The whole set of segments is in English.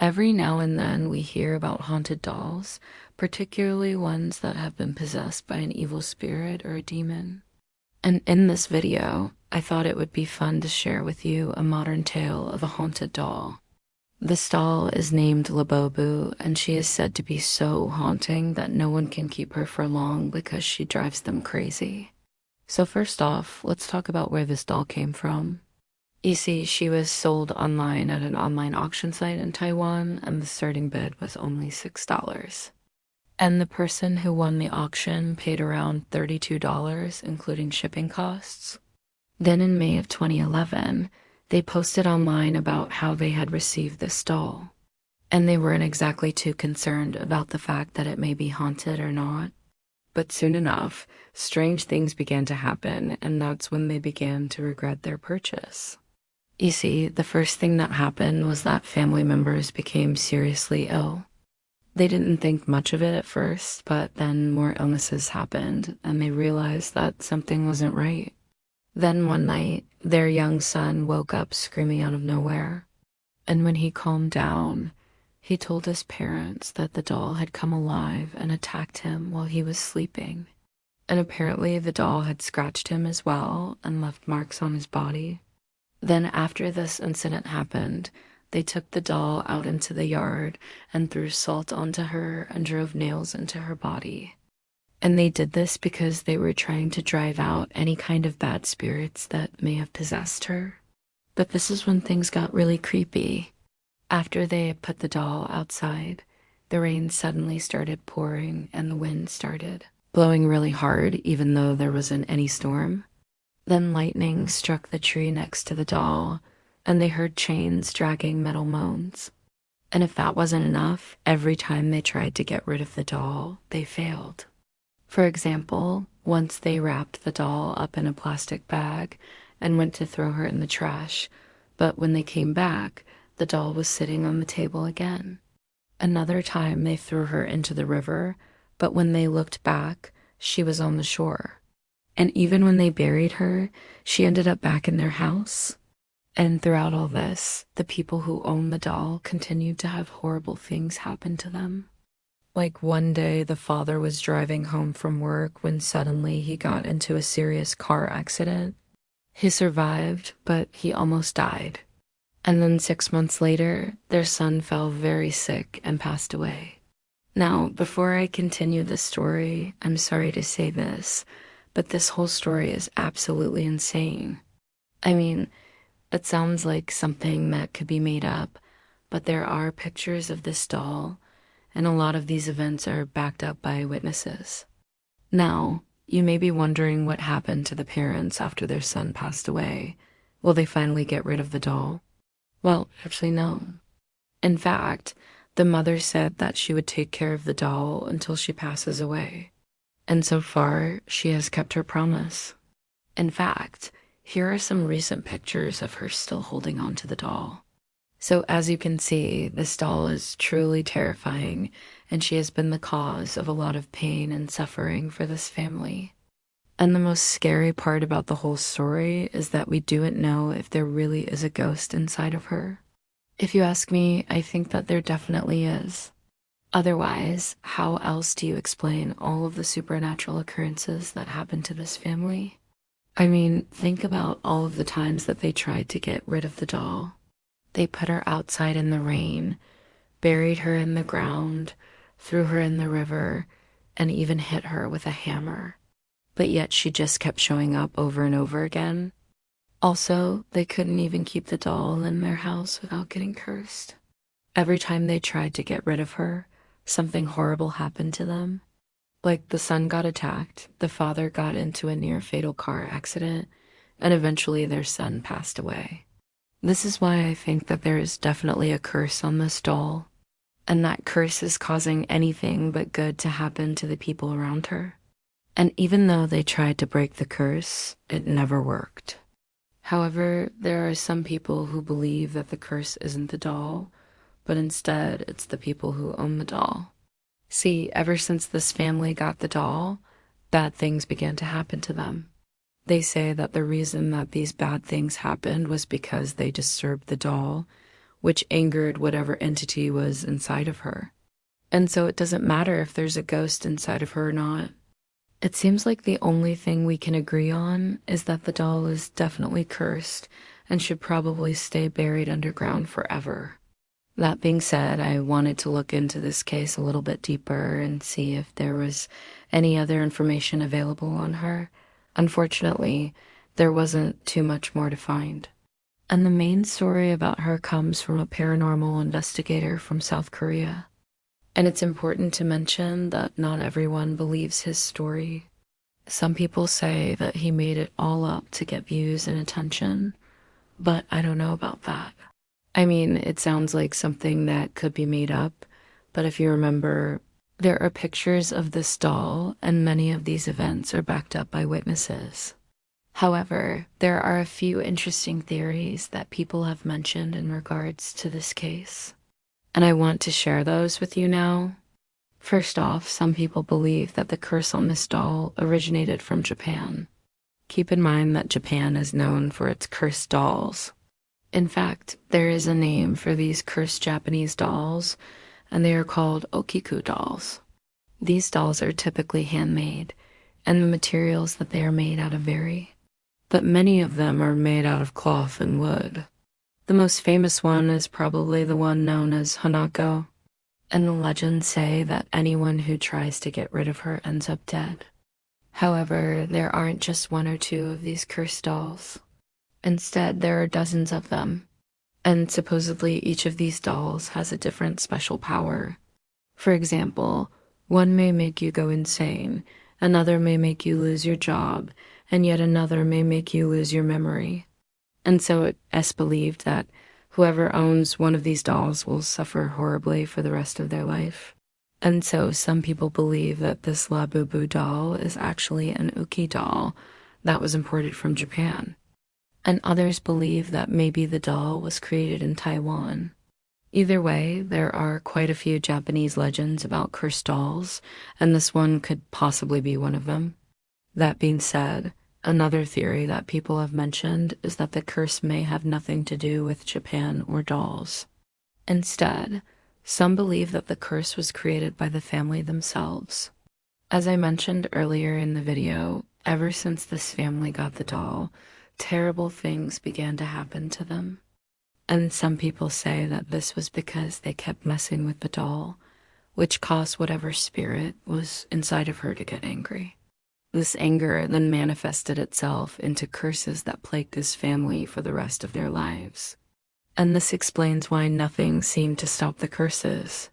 Every now and then we hear about haunted dolls, particularly ones that have been possessed by an evil spirit or a demon. And in this video, I thought it would be fun to share with you a modern tale of a haunted doll. This doll is named Labubu, and she is said to be so haunting that no one can keep her for long because she drives them crazy. So first off, let's talk about where this doll came from. You see, she was sold online at an online auction site in Taiwan, and the starting bid was only $6. And the person who won the auction paid around $32, including shipping costs. Then in May of 2011, they posted online about how they had received this doll. And they weren't exactly too concerned about the fact that it may be haunted or not. But soon enough, strange things began to happen, and that's when they began to regret their purchase. You see, the first thing that happened was that family members became seriously ill. They didn't think much of it at first, but then more illnesses happened, and they realized that something wasn't right. Then one night, their young son woke up screaming out of nowhere. And when he calmed down, he told his parents that the doll had come alive and attacked him while he was sleeping. And apparently the doll had scratched him as well and left marks on his body. Then after this incident happened, they took the doll out into the yard and threw salt onto her and drove nails into her body. And they did this because they were trying to drive out any kind of bad spirits that may have possessed her. But this is when things got really creepy. After they had put the doll outside, the rain suddenly started pouring and the wind started blowing really hard, even though there wasn't any storm. Then lightning struck the tree next to the doll, and they heard chains dragging metal moans. And if that wasn't enough, every time they tried to get rid of the doll, they failed. For example, once they wrapped the doll up in a plastic bag and went to throw her in the trash, but when they came back, the doll was sitting on the table again. Another time they threw her into the river, but when they looked back, she was on the shore. And even when they buried her, she ended up back in their house. And throughout all this, the people who owned the doll continued to have horrible things happen to them. Like one day, the father was driving home from work when suddenly he got into a serious car accident. He survived, but he almost died. And then 6 months later, their son fell very sick and passed away. Now, before I continue the story, I'm sorry to say this, but this whole story is absolutely insane. I mean, it sounds like something that could be made up, but there are pictures of this doll, and a lot of these events are backed up by witnesses. Now, you may be wondering what happened to the parents after their son passed away. Will they finally get rid of the doll? Well, actually, no. In fact, the mother said that she would take care of the doll until she passes away. And so far, she has kept her promise. In fact, here are some recent pictures of her still holding on to the doll. So as you can see, this doll is truly terrifying, and she has been the cause of a lot of pain and suffering for this family. And the most scary part about the whole story is that we don't know if there really is a ghost inside of her. If you ask me, I think that there definitely is. Otherwise, how else do you explain all of the supernatural occurrences that happened to this family? I mean, think about all of the times that they tried to get rid of the doll. They put her outside in the rain, buried her in the ground, threw her in the river, and even hit her with a hammer. But yet she just kept showing up over and over again. Also, they couldn't even keep the doll in their house without getting cursed. Every time they tried to get rid of her, something horrible happened to them. Like the son got attacked, the father got into a near-fatal car accident, and eventually their son passed away. This is why I think that there is definitely a curse on this doll, and that curse is causing anything but good to happen to the people around her. And even though they tried to break the curse, it never worked. However, there are some people who believe that the curse isn't the doll, but instead it's the people who own the doll. See, ever since this family got the doll, bad things began to happen to them. They say that the reason that these bad things happened was because they disturbed the doll, which angered whatever entity was inside of her. And so it doesn't matter if there's a ghost inside of her or not. It seems like the only thing we can agree on is that the doll is definitely cursed and should probably stay buried underground forever. That being said, I wanted to look into this case a little bit deeper and see if there was any other information available on her. Unfortunately, there wasn't too much more to find. And the main story about her comes from a paranormal investigator from South Korea. And it's important to mention that not everyone believes his story. Some people say that he made it all up to get views and attention, but I don't know about that. I mean, it sounds like something that could be made up, but if you remember, there are pictures of this doll, and many of these events are backed up by witnesses. However, there are a few interesting theories that people have mentioned in regards to this case, and I want to share those with you now. First off, some people believe that the curse on this doll originated from Japan. Keep in mind that Japan is known for its cursed dolls. In fact, there is a name for these cursed Japanese dolls, and they are called okiku dolls. These dolls are typically handmade, and the materials that they are made out of vary, but many of them are made out of cloth and wood. The most famous one is probably the one known as Hanako, and the legends say that anyone who tries to get rid of her ends up dead. However, there aren't just one or two of these cursed dolls. Instead, there are dozens of them, and supposedly each of these dolls has a different special power. For example, one may make you go insane, another may make you lose your job, and yet another may make you lose your memory. And so it's believed that whoever owns one of these dolls will suffer horribly for the rest of their life. And so some people believe that this Labubu doll is actually an uki doll that was imported from Japan. And others believe that maybe the doll was created in Taiwan. Either way, there are quite a few Japanese legends about cursed dolls, and this one could possibly be one of them. That being said, another theory that people have mentioned is that the curse may have nothing to do with Japan or dolls. Instead, some believe that the curse was created by the family themselves. As I mentioned earlier in the video, ever since this family got the doll, terrible things began to happen to them. And some people say that this was because they kept messing with the doll, which caused whatever spirit was inside of her to get angry. This anger then manifested itself into curses that plagued his family for the rest of their lives. And this explains why nothing seemed to stop the curses.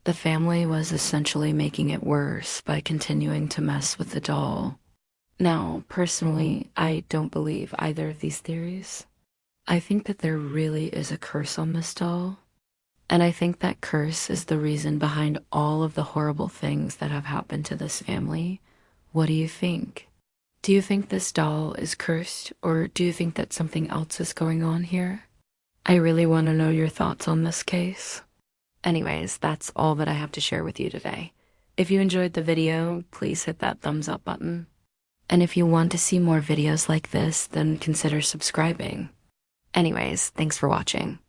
The family was essentially making it worse by continuing to mess with the doll. Now, personally, I don't believe either of these theories. I think that there really is a curse on this doll, and I think that curse is the reason behind all of the horrible things that have happened to this family. What do you think? Do you think this doll is cursed, or do you think that something else is going on here? I really want to know your thoughts on this case. Anyways, that's all that I have to share with you today. If you enjoyed the video, please hit that thumbs up button. And if you want to see more videos like this, then consider subscribing. Anyways, thanks for watching.